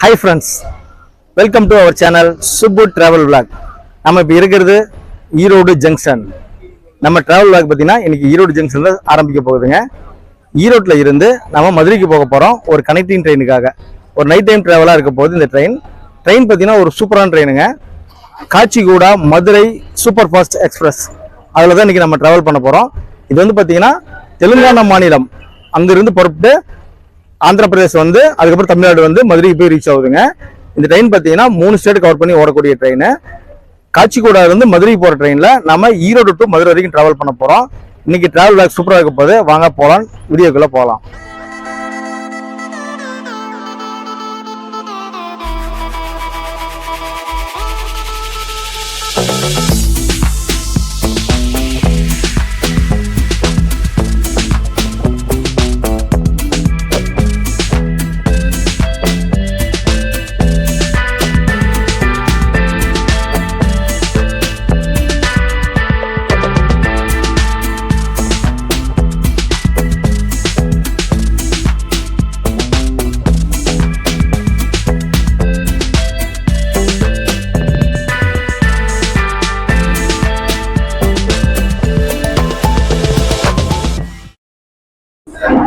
Hi friends, welcome to our channel Subbu Travel Vlog. நம்ம இப்போ இருக்கிறது ஈரோடு ஜங்ஷன். நம்ம டிராவல் vlog பார்த்தீங்கன்னா இன்னைக்கு ஈரோடு ஜங்ஷன்ல ஆரம்பிக்க போகுதுங்க. ஈரோட்டில் இருந்து நம்ம மதுரைக்கு போக போகிறோம் ஒரு கனெக்டிங் ட்ரெயினுக்காக. ஒரு நைட் டைம் ட்ராவலாக இருக்க போகுது இந்த ட்ரெயின் பார்த்தீங்கன்னா ஒரு சூப்பரான ட்ரெயினுங்க. காச்சிகூடா மதுரை சூப்பர் ஃபாஸ்ட் எக்ஸ்பிரஸ் அதில் தான் இன்றைக்கி நம்ம ட்ராவல் பண்ண போகிறோம். இது வந்து பார்த்தீங்கன்னா தெலுங்கானா மாநிலம் அங்கிருந்து புறப்பட்டு ஆந்திர பிரதேஷ் வந்து அதுக்கப்புறம் தமிழ்நாடு வந்து மதுரைக்கு போய் ரீச் ஆகுதுங்க. இந்த ட்ரெயின் பார்த்தீங்கன்னா 3 ஸ்டேட் கவர் பண்ணி ஓடக்கூடிய ட்ரெயின். காச்சிகூடா இருந்து மதுரை போகிற ட்ரெயினில் நம்ம ஈரோடு டு மதுரை வரைக்கும் ட்ராவல் பண்ண போகிறோம். இன்னைக்கு ட்ராவல் பேக் சூப்பராக இருக்க போது வாங்க போகலாம், வீடியோக்குள்ளே போகலாம்.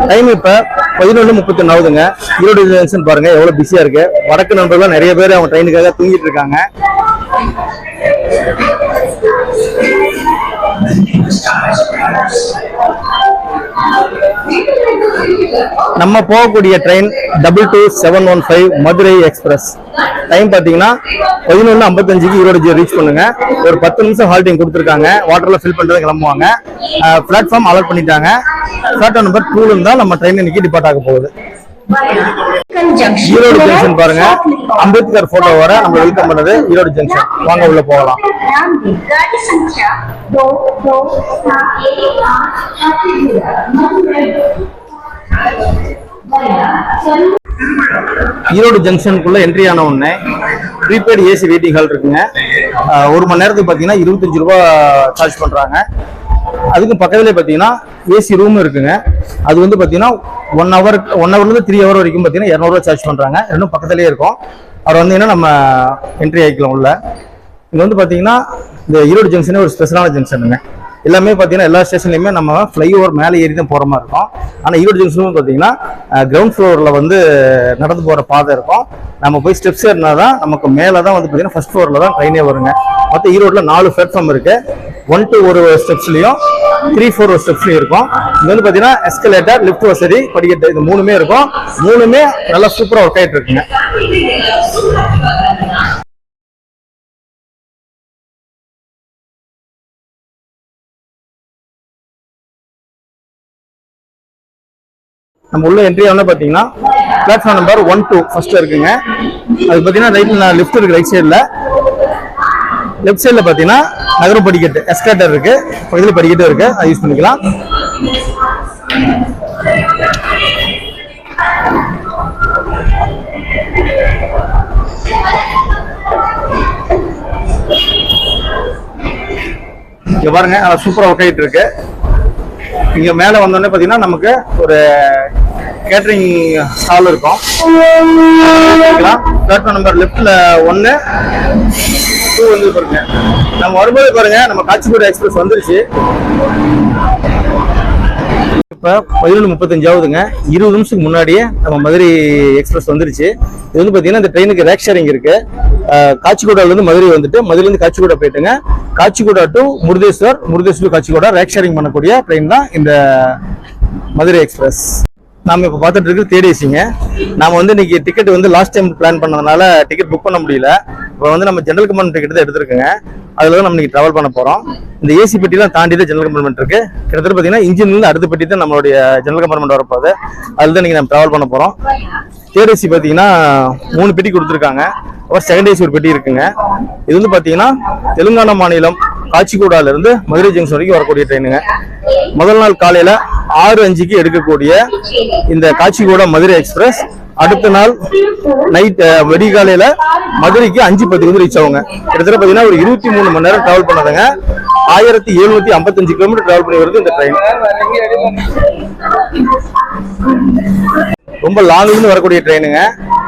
டைம் இப்போ 11:31 ஆகுதுங்க. ஈரோடு ஜங்ஷன் பாருங்க எவ்வளவு பிஸியா இருக்கு. வடக்கு நண்பர்கள் நிறைய பேர் அவங்க ட்ரெயினுக்காக தூங்கிட்டு இருக்காங்க. நம்ம போகக்கூடிய ட்ரெயின் 22715 மதுரை எக்ஸ்பிரஸ். டைம் பார்த்தீங்கன்னா 11:55க்கு ஈரோடு ரீச் பண்ணுங்க. ஒரு 10 நிமிஷம் ஹால்டிங் கொடுத்துருக்காங்க. வாட்டர்ல ஃபில் பண்றது கிளம்புவாங்க. பிளாட்ஃபார்ம் அலர்ட் பண்ணிட்டாங்க. பிளாட்ஃபார்ம் நம்பர் 2ல இருந்தா நம்ம ட்ரெயின் இன்னைக்கு டிபார்ட் ஆக போகுது. ஈரோடு ஜங்ஷன் பாருங்க, அம்பேத்கர் போட்டோ வர நம்ம வெல்கம் பண்ணது ஈரோடு ஜங்ஷன். வாங்க உள்ள போகலாம். ஈரோடு ஜங்ஷனுக்குள்ள என்ட்ரி ஆன உடனே ப்ரீபெய்டு ஏசி வெயிட்டிங் ஹால் இருக்குங்க. 1 மணி நேரத்துக்கு பார்த்தீங்கன்னா 25 ரூபா சார்ஜ் பண்றாங்க. அதுக்கு பக்கத்துல பார்த்தீங்கன்னா ஏசி ரூம் இருக்குங்க. அது வந்து பார்த்தீங்கன்னா 1 ஹவர்லேருந்து 3 ஹவர் வரைக்கும் பார்த்தீங்கன்னா 200 ரூபா சார்ஜ் பண்றாங்க. ரெண்டும் பக்கத்துலேயே இருக்கும். அவர் வந்தீங்கன்னா நம்ம என்ட்ரி ஆகிக்கலாம் உள்ள. இங்க வந்து பார்த்தீங்கன்னா இந்த ஈரோடு ஜங்ஷனே ஒரு ஸ்பெஷலான ஜங்ஷனுங்க. எல்லாமே பார்த்தீங்கன்னா எல்லா ஸ்டேஷன்லையுமே நம்ம ஃப்ளைஓவர் மேலே ஏறி தான் போகிற மாதிரி இருக்கும். ஆனால் ஈரோடு ஜங்ஷனும் பார்த்தீங்கன்னா கிரவுண்ட் ஃப்ளோரில் வந்து நடந்து போகிற பாதை இருக்கும். நம்ம போய் ஸ்டெப்ஸ் ஏறினா தான் நமக்கு மேலே தான் வந்து பார்த்தீங்கன்னா ஃபர்ஸ்ட் ஃப்ளோரில் தான் ட்ரெயினே வருங்க. மொத்தம் ஈரோட்டில் 4 பிளாட்ஃபார்ம் இருக்கு. 1 to 1 ஸ்டெப்ஸ்லையும் 3, 4 ஸ்டெப்ஸ்லையும் இருக்கும். இது வந்து பார்த்தீங்கன்னா எஸ்கலேட்டர், லிஃப்ட் வசதி, படிக்கட்டு, இது 3மே இருக்கும். 3மே நல்லா சூப்பராக ஒர்க் ஆகிட்டு இருக்குங்க. நம்ம உள்ள என்ட்ரி ஆனா பாத்தீங்கன்னா பிளாட்ஃபார்ம் நம்பர் 1, 2 ஃபர்ஸ்ட்ல இருக்குங்க. அது பாத்தீங்கன்னா ரைட்ல லிஃப்ட் இருக்கு. ரைட் சைடுல லெஃப்ட் சைடுல பாத்தீங்கன்னா நகரும் படிக்கட்டு, எஸ்கலேட்டர் இருக்கு. பக்கத்துல படிக்கட்டு இருக்கு, அதை யூஸ் பண்ணிக்கலாம். இங்க பாருங்க நல்லா சூப்பரா ஒர்க் ஆயிட்டு இருக்கு. இங்க மேல வந்தோடனே பாத்தீங்கன்னா நமக்கு ஒரு கேட்டரிங் ஸ்டால் இருக்கும். பிளாட்ஃபார்ம் நம்பர் லெஃப்ட்ல 1, 2 வந்து பாருங்க. நம்ம வரும்போது பாருங்க நம்ம காச்சிகூடா எக்ஸ்பிரஸ் வந்துருச்சு. இப்ப 11:35 ஆகுதுங்க. 20 நிமிஷத்துக்கு முன்னாடியே நம்ம மதுரை எக்ஸ்பிரஸ் வந்துருச்சு. இது வந்து பாத்தீங்கன்னா இந்த ட்ரெயினுக்கு ரேக் ஷேரிங் இருக்கு. காச்சிகூடால இருந்து மதுரை வந்துட்டு மதுரையில இருந்து காச்சிகூடா போயிட்டுங்க. Kacheguda to Murudeshwar, Murudeshwar to Kacheguda rake sharing பண்ணக்கூடிய ட்ரெயின் தான் இந்த மதுரை எக்ஸ்பிரஸ். நாம இப்ப பார்த்துட்டு இருக்கு தேர்ட் ஏசிங்க. நாம வந்து இன்னைக்கு டிக்கெட் வந்து லாஸ்ட் டைம் பிளான் பண்ணதுனால டிக்கெட் புக் பண்ண முடியல. இப்போ வந்து நம்ம ஜெனரல் கம்பார்ட்மெண்ட் டிக்கெட் தான் எடுத்துருக்குங்க. அதுல தான் நம்ம இன்னைக்கு டிராவல் பண்ண போறோம். இந்த ஏசி பெட்டிலாம் தாண்டி தான் ஜெனரல் கம்பார்ட்மெண்ட் இருக்கு. கிட்டத்தட்ட பாத்தீங்கன்னா இன்ஜின்ல அடுத்த பெட்டி தான் நம்மளுடைய ஜெனரல் கம்பார்ட்மெண்ட் வரப்போகுது. அதுல தான் இன்னைக்கு நம்ம டிராவல் பண்ண போறோம். தேர்ட் ஏசி பாத்தீங்கன்னா 3 பெட்டி கொடுத்துருக்காங்க. அப்புறம் செகண்ட் ஏசி ஒரு பெட்டி இருக்குங்க. இது வந்து பாத்தீங்கன்னா தெலுங்கானா மாநிலம் காச்சிகூடால இருந்து மதுரை ஜங்ஷன் வரைக்கும் வரக்கூடிய ட்ரெயினுங்க. முதல் நாள் காலையில 6:05க்கு எடுக்கக்கூடிய இந்த காச்சிகூடா மதுரை எக்ஸ்பிரஸ் அடுத்த நாள் நைட் வெடிகாலையில மதுரைக்கு 5:10 வந்து ரீச் ஆகுங்க. கிட்டத்தட்ட பாத்தீங்கன்னா ஒரு 23 மணி நேரம் டிராவல் பண்ணதுங்க. 1755 கிலோமீட்டர் டிராவல் பண்ணி வருது இந்த ட்ரெயின். ரொம்ப லாங்ல இருந்து வரக்கூடிய ட்ரெயினுங்க.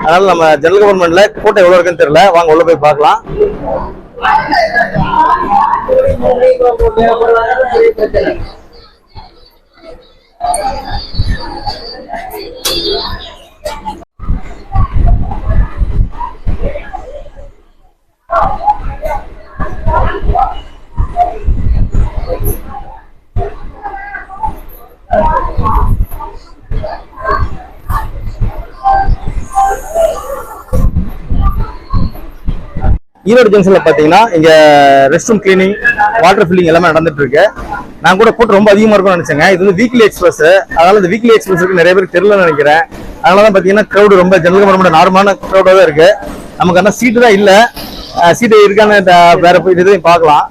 அதனால நம்ம ஜெனரல் கம்பார்ட்மெண்ட்ல கூட்டம் எவ்வளவு இருக்குன்னு தெரியல, வாங்க உள்ள போய் பார்க்கலாம். ஈரோடு ஜங்ஷன்ல பாத்தீங்கன்னா இங்க rest room cleaning, water filling எல்லாமே நடந்துட்டு இருக்கு. நான் கூட கூட்டம் ரொம்ப அதிகமா இருக்கும்னு நினைச்சேங்க. இது வந்து வீக்லி எக்ஸ்பிரஸ், அதனால இந்த வீக்லி எக்ஸ்பிரஸ்க்கு நிறைய பேருக்கு தெரியலன்னு நினைக்கிறேன். அதனாலதான் பாத்தீங்கன்னா கிரௌடு ரொம்ப ஜெனரல் கம்பார்ட்மெண்ட் நார்மலான கிரௌடா தான் இருக்கு. நமக்கு ஆனால் சீட்டு தான் இல்ல, சீட்டு இருக்கான்னு வேற போய் இதையும் பார்க்கலாம்.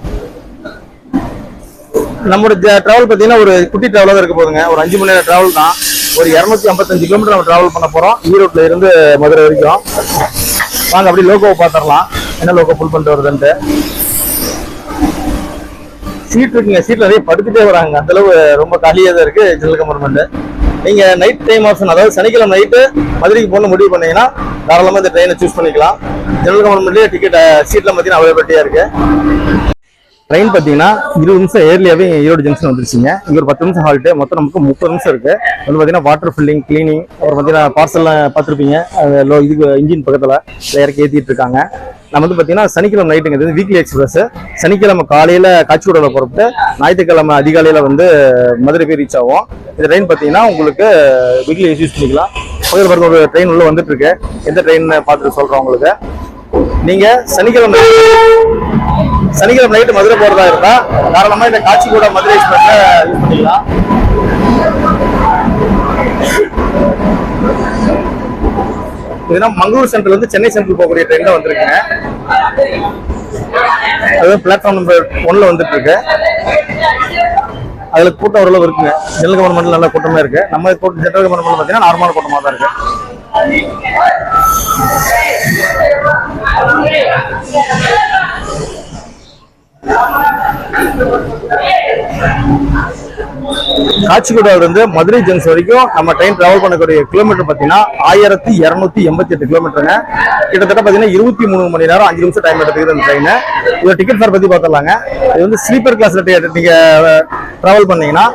நம்மளோட டிராவல் பாத்தீங்கன்னா ஒரு குட்டி டிராவலா தான் இருக்க போதுங்க. ஒரு 5 மணி நேரம் டிராவல் தான். ஒரு 255 கிலோமீட்டர் நம்ம டிராவல் பண்ண போறோம் ஈரோட்ல இருந்து மதுரை வரைக்கும். வாங்க அப்படி லோகோவை பாத்திரலாம், என்ன லோகோ புல் பண்ணிட்டு வருதுன்ட்டு. சீட் இருக்குங்க, சீட்ல நிறைய படுத்துட்டே வராங்க, அந்த அளவு ரொம்ப காலியா தான் இருக்கு ஜெனரல் கம்பார்ட்மெண்ட். நீங்க நைட் டைம் ஆப்ஷன், அதாவது சனிக்கிழமை நைட்டு மதுரைக்கு போன முடிவு பண்ணீங்கன்னா தாராளமா இந்த ட்ரெயினை சூஸ் பண்ணிக்கலாம். ஜெனரல் கம்பார்ட்மெண்ட்லயே டிக்கெட் சீட்லாம் பார்த்தீங்கன்னா அவைலபிலிட்டியா இருக்கு. ட்ரெயின் பார்த்தீங்கன்னா 20 நிமிஷம் ஏர்லியாவே ஈரோடு ஜங்ஷன் வந்துருச்சுங்க. இங்க ஒரு 10 நிமிஷம் ஹால்ட்டு, மொத்தம் நமக்கு 30 நிமிஷம் இருக்கு. வந்து பார்த்தீங்கன்னா வாட்டர் ஃபில்லிங், கிளீனிங், அப்புறம் பார்த்தீங்கன்னா பார்சல்லாம் பார்த்துருப்பீங்க, இதுக்கு இன்ஜின் பக்கத்தில் இறக்கி ஏற்றிட்டு இருக்காங்க. நம்ம வந்து பார்த்தீங்கன்னா சனிக்கிழமை நைட்டுங்க, இது வீக்லி எக்ஸ்பிரஸ். சனிக்கிழமை காலையில் காச்சிக்கோடையில் புறப்பட்டு ஞாயிற்றுக்கிழமை அதிகாலையில் வந்து மதுரை போய் ரீச் ஆகும். இந்த ட்ரெயின் பார்த்தீங்கன்னா உங்களுக்கு வீக்லி யூஸ் பண்ணிக்கலாம். பக்கத்தில் பாருங்க ஒரு ட்ரெயின் உள்ள வந்துட்டு இருக்கு. எந்த ட்ரெயின் பார்த்துட்டு சொல்கிறோம் உங்களுக்கு. நீங்கள் சனிக்கிழமை நைட்டு மதுரை போறதா இருந்தா தாராளமா இந்த காச்சிகூட மதுரை எக்ஸ்பிரஸ் யூஸ் பண்ணிக்கலாம். இதுனா மங்களூர் சென்ட்ரல் வந்து சென்னை சென்ட்ரல் போகக்கூடிய ட்ரெயின் தான் வந்திருக்குங்க. அது பிளாட்ஃபார்ம் நம்பர் 1ல வந்துட்டு இருக்கு. அதுல கூட்டம் ஓரளவு இருக்குங்க. ஜெனரல் கம்பார்ட்மெண்ட்ல நல்ல கூட்டமா இருக்கு. நம்ம ஜெனரல் கம்பார்ட்மெண்ட்ல பாத்தீங்கன்னா நார்மலான கூட்டமா தான் இருக்கு. காச்சிகோடால இருந்து மதுரை ஜங்ஷன் வரைக்கும் நம்ம ட்ரெயின் டிராவல் பண்ணக்கூடிய கிலோமீட்டர் பாத்தீங்கன்னா 1288 கிலோமீட்டருங்க. கிட்டத்தட்ட பாத்தீங்கன்னா 23 மணி நேரம் 5 நிமிஷம் டைம் எடுத்துக்குது இந்த ட்ரெயின். இதோட டிக்கெட் ஃபேர் பத்தி பார்த்தலாங்க. இது வந்து ஸ்லீப்பர் கிளாஸ்ல நீங்க டிராவல் பண்ணீங்கன்னா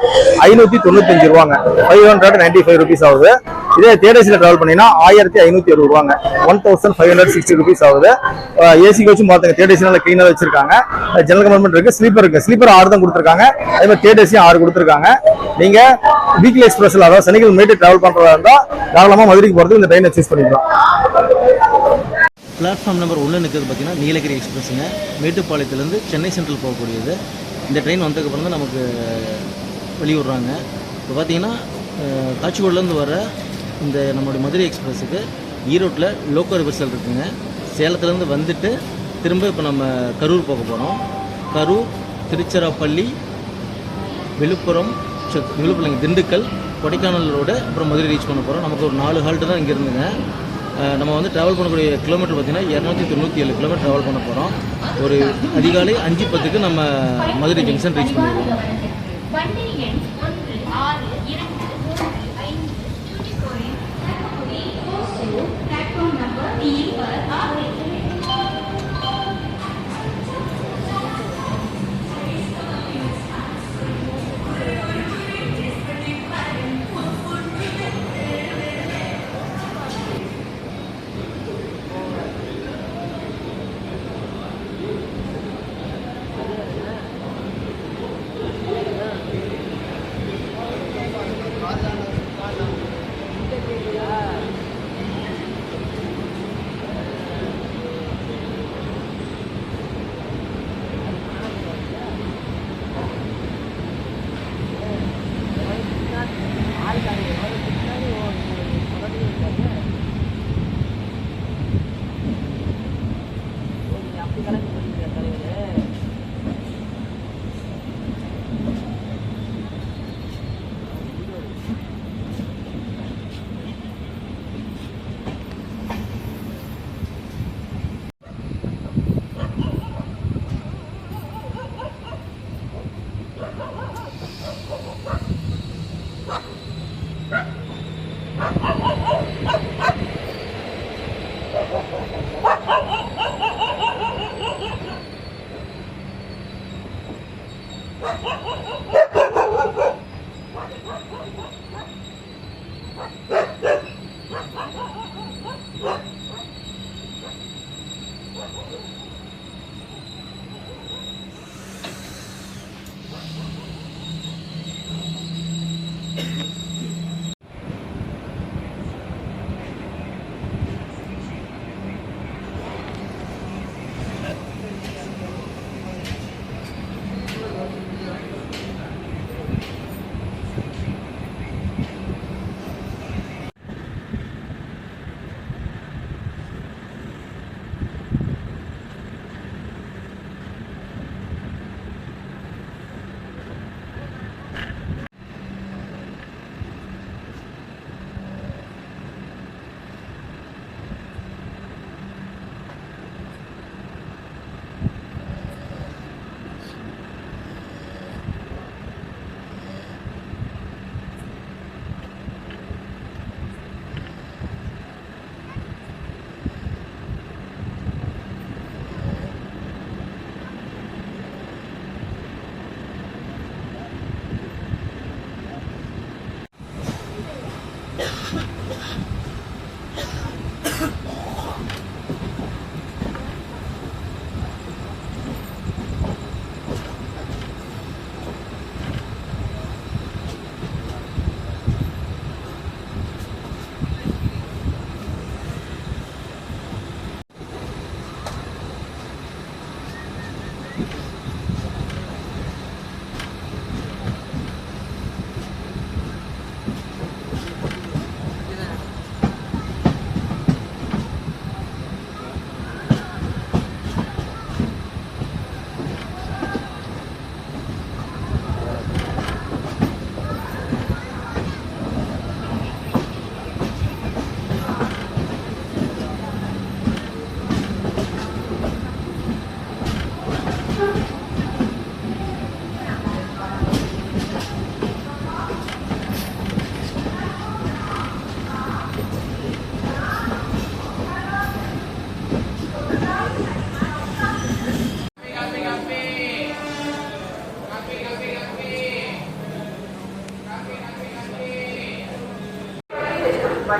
595 ரூபாங்க, 595 ருபீஸ் ஆகுது. இதே தேர்ட் ஏசில டிராவல் பண்ணீங்கன்னா 1560 ரூபாங்க, 1560 ருபீஸ் ஆகுது. ஏசி வச்சு பாத்துங்க, தேர்ட் ஏசி நல்லா கிளீனா வச்சிருக்காங்க. ஜெனரல் கம்பார்ட்மெண்ட் இருக்கு, ஸ்லீப்பர் இருக்கு. ஸ்லீப்பர் 6 தான் கொடுத்துருக்காங்க, அதே மாதிரி தேர்ட் ஏசி 6 கொடுத்துருக்காங்க. நீங்க வீக்லி எக்ஸ்பிரஸ்ல, அதாவது சனிக்கிழமை நைட்டு டிராவல் பண்றதா இருந்தா தாராளமா மதுரைக்கு போறதுக்கு இந்த ட்ரெயினை சூஸ் பண்ணிக்கலாம். பிளாட்ஃபார்ம் நம்பர் 1 நிற்கிறது பார்த்தீங்கன்னா நீலகிரி எக்ஸ்பிரஸுங்க. மேட்டுப்பாளையத்துலேருந்து சென்னை சென்ட்ரல் போகக்கூடியது. இந்த ட்ரெயின் வந்ததுக்கப்புறம் தான் நமக்கு வெளியிடுறாங்க. இப்போ பார்த்தீங்கன்னா காச்சிக்கோடிலேருந்து வர இந்த நம்மளுடைய மதுரை எக்ஸ்பிரஸுக்கு ஈரோட்டில் லோக்கல் ரிவர்சல் இருக்குங்க. சேலத்துலேருந்து வந்துட்டு திரும்ப இப்போ நம்ம கரூர் போக போகிறோம். கரூர், திருச்சிராப்பள்ளி, விழுப்புரம், திண்டுக்கல், கொடைக்கானல் ரோடு, அப்புறம் மதுரை ரீச் பண்ண போகிறோம். நமக்கு ஒரு 4 ஹால்ட்டு தான் இங்கே இருந்துங்க. நம்ம வந்து ட்ராவல் பண்ணக்கூடிய கிலோமீட்டர் பார்த்திங்கன்னா 297 கிலோமீட்டர் ட்ராவல் பண்ண போகிறோம். ஒரு அதிகாலை 5:10 நம்ம மதுரை ஜங்ஷன் ரீச் பண்ணிடுவோம்.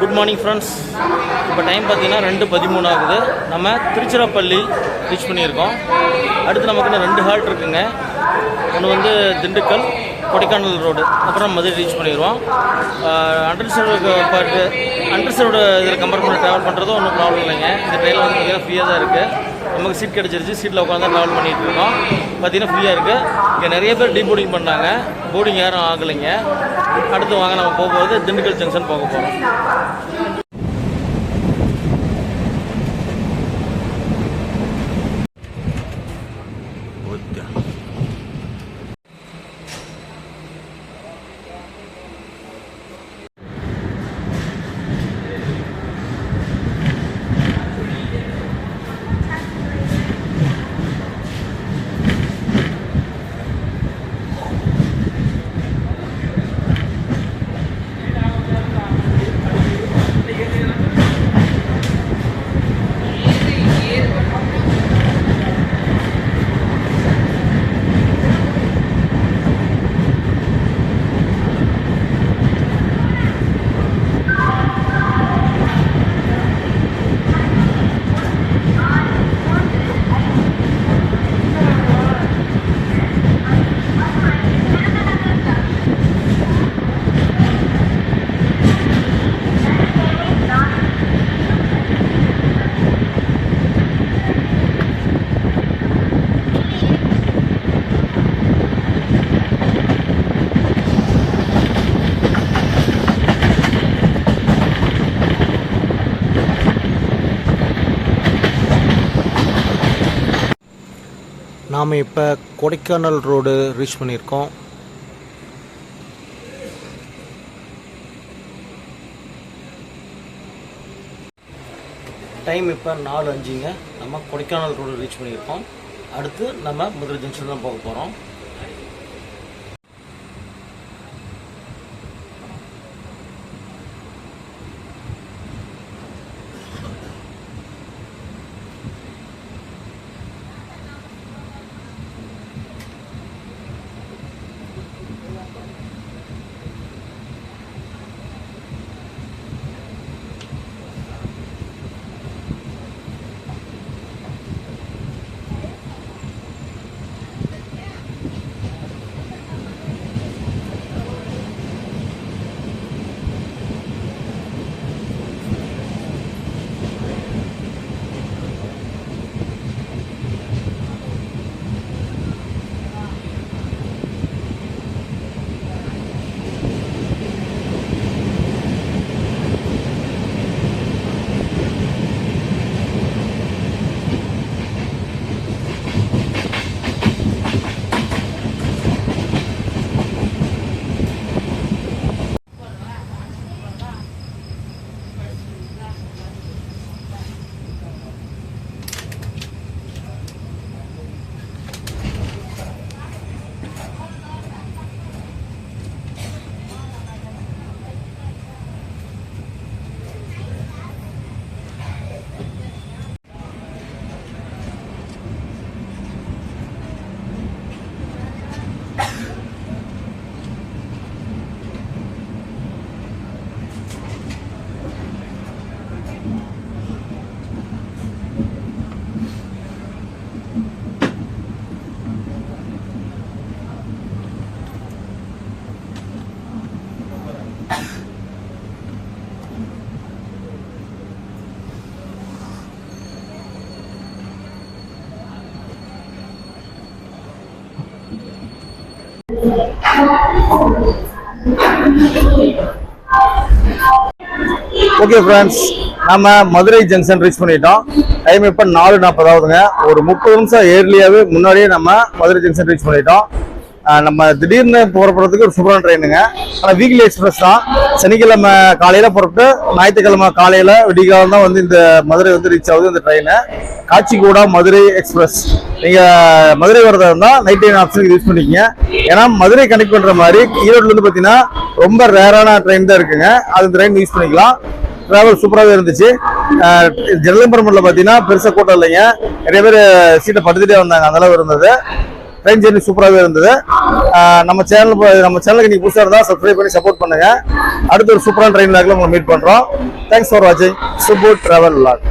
Good morning friends. இப்போ டைம் பார்த்தீங்கன்னா 2:13 ஆகுது. நம்ம திருச்சிராப்பள்ளி ரீச் பண்ணியிருக்கோம். அடுத்து நமக்கு இன்னும் 2 ஹால்ட் இருக்குங்க. ஒன்று வந்து திண்டுக்கல், கொடைக்கானல் ரோடு, அப்புறம் மதுரை ரீச் பண்ணிடுவோம். அண்டர்சரோட இதில் கம்பேர் பண்ணி ட்ராவல் பண்ணுறதும் ஒன்றும் ப்ராப்ளம் இல்லைங்க. இந்த ட்ரெயினில் வந்து பார்த்திங்கன்னா ஃப்ரீயாக தான் இருக்குது. நமக்கு சீட் கிடச்சிருச்சு. சீட்டில் உட்காந்து தான் ட்ராவல் பண்ணிகிட்டு இருக்கோம். பார்த்திங்கன்னா ஃப்ரீயாக இருக்குது. இங்கே நிறைய பேர் டீபோர்டிங் பண்ணாங்க. போர்டிங் யாரும் ஆகலைங்க. அடுத்து வாங்க நம்ம போகும்போது திண்டுக்கல் ஜங்ஷன் போக போகிறோம். நாம் இப்போ கொடைக்கானல் ரோடு ரீச் பண்ணியிருக்கோம். டைம் இப்போ 4:05ங்க. நம்ம கொடைக்கானல் ரோடு ரீச் பண்ணியிருக்கோம். அடுத்து நம்ம மதுரை ஜங்ஷன் தான் போக போகிறோம். ஓகே ஃப்ரெண்ட்ஸ், நம்ம மதுரை ஜங்ஷன் ரீச் பண்ணிட்டோம். டைம் இப்போ 4:40 ஆகுதுங்க. ஒரு 30 நிமிஷம் ஏர்லியாகவே முன்னாடியே நம்ம மதுரை ஜங்ஷன் ரீச் பண்ணிட்டோம். நம்ம திடீர்னு புறப்படுறதுக்கு ஒரு சூப்பரான ட்ரெயினுங்க. ஆனால் வீக்லி எக்ஸ்பிரஸ் தான். சனிக்கிழமை காலையில் புறப்பட்டு ஞாயிற்றுக்கிழமை காலையில் விடிகாலம் தான் வந்து இந்த மதுரை வந்து ரீச் ஆகுது இந்த ட்ரெயின். காச்சிகூடா மதுரை எக்ஸ்பிரஸ். நீங்கள் மதுரை வரதா இருந்தால் நைட் ட்ரெயின் ஆப்ஷனுக்கு யூஸ் பண்ணிக்கங்க. ஏன்னா மதுரை கனெக்ட் பண்ணுற மாதிரி ஈரோட்லேருந்து பார்த்தீங்கன்னா ரொம்ப ரேரான ட்ரெயின் தான் இருக்குங்க. அது இந்த ட்ரெயின் யூஸ் பண்ணிக்கலாம். டிராவல் சூப்பராகவே இருந்துச்சு. ஜெனரல் கம்பார்ட்மெண்ட்டில் பார்த்தீங்கன்னா பெருசாக கூட்டம் இல்லைங்க. நிறைய பேர் சீட்டை படுத்துகிட்டே வந்தாங்க, அந்த அளவு இருந்தது. ட்ரெயின் ஜெர்னி சூப்பராகவே இருந்தது. நம்ம சேனலுக்கு நீங்கள் புதுசாக இருந்தால் சப்ஸ்கிரைப் பண்ணி சப்போர்ட் பண்ணுங்க. அடுத்து ஒரு சூப்பரான ட்ரெயின் லாக்ல உங்களை மீட் பண்ணுறோம். தேங்க்ஸ் ஃபார் வாட்சிங் சுப்பு டிராவல் வ்ளாக்.